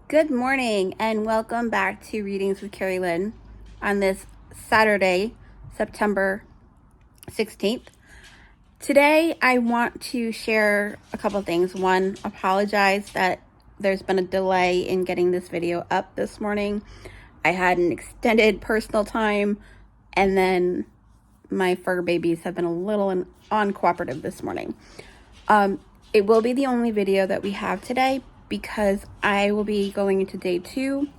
Good morning and welcome back to Readings with Kerri Lynn on this Saturday, September 16th. Today I want to share a couple things. One, apologize that there's been a delay in getting this video up this morning. I had an extended personal time and then my fur babies have been a little uncooperative this morning. It will be the only video that we have today because I will be going into day 2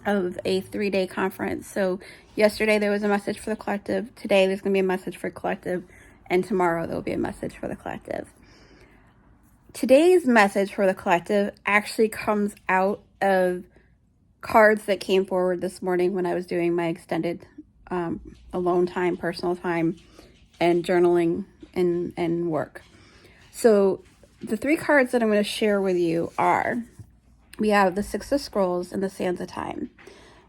of a 3-day conference. So yesterday there was a message for the collective. Today there's going to be a message for collective. And tomorrow there will be a message for the collective. Today's message for the collective actually comes out of cards that came forward this morning when I was doing my extended alone time, personal time, and journaling and work. So the 3 cards that I'm going to share with you are, we have the Six of Scrolls and the Sands of Time.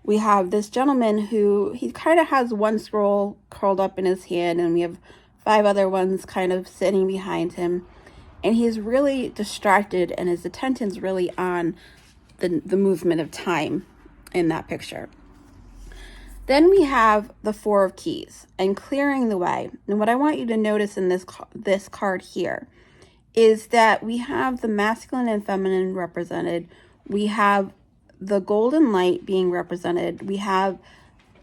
We have this gentleman who, he kind of has one scroll curled up in his hand, and we have 5 other ones kind of sitting behind him. And he's really distracted, and his attention's really on the movement of time in that picture. Then we have the 4 of Keys and clearing the way. And what I want you to notice in this card here is that we have the masculine and feminine represented. We have the golden light being represented. We have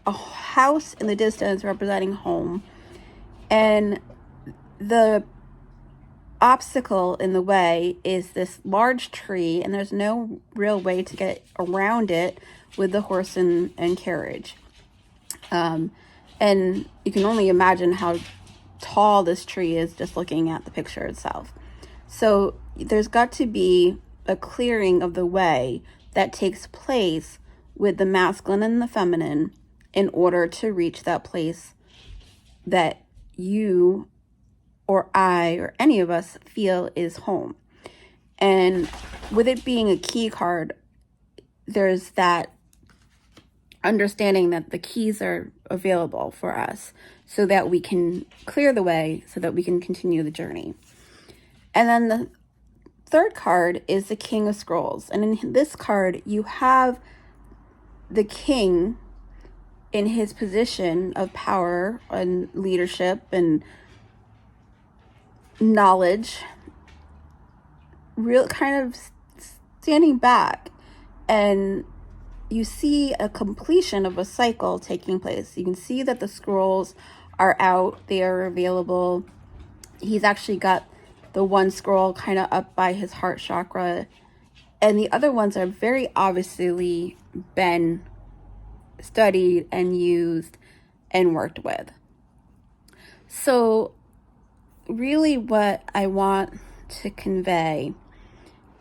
a house in the distance representing home. And the obstacle in the way is this large tree, and there's no real way to get around it with the horse and carriage. And you can only imagine how tall this tree is just looking at the picture itself. So there's got to be a clearing of the way that takes place with the masculine and the feminine in order to reach that place that you or I or any of us feel is home. And with it being a key card, there's that understanding that the keys are available for us so that we can clear the way, so that we can continue the journey. And then the 3rd card is the King of Scrolls. And in this card, you have the king in his position of power and leadership and knowledge, real kind of standing back, and you see a completion of a cycle taking place. You can see that the scrolls are out, they are available. He's actually got the one scroll kind of up by his heart chakra, and the other ones are very obviously been studied and used and worked with. So really what I want to convey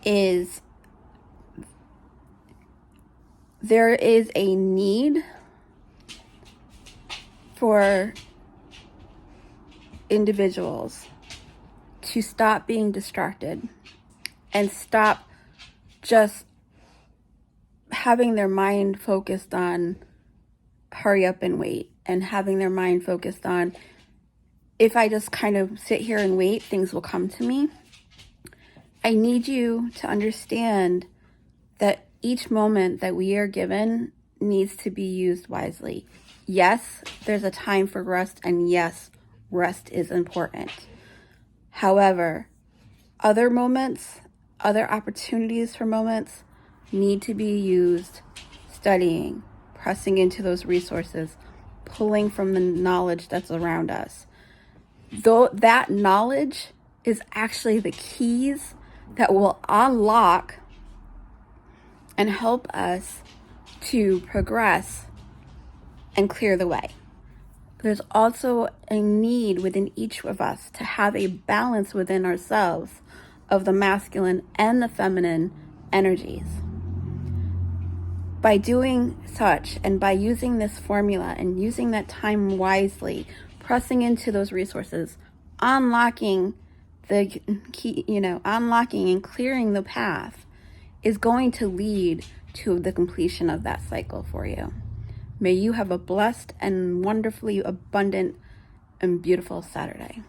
is there is a need for individuals to stop being distracted and stop just having their mind focused on hurry up and wait, and having their mind focused on, if I just kind of sit here and wait, things will come to me. I need you to understand that each moment that we are given needs to be used wisely. Yes, there's a time for rest, and yes, rest is important. However, other moments, other opportunities for moments need to be used studying, pressing into those resources, pulling from the knowledge that's around us. Though that knowledge is actually the keys that will unlock and help us to progress and clear the way. There's also a need within each of us to have a balance within ourselves of the masculine and the feminine energies. By doing such, and by using this formula and using that time wisely, pressing into those resources, unlocking the key, unlocking and clearing the path is going to lead to the completion of that cycle for you. May you have a blessed and wonderfully abundant and beautiful Saturday.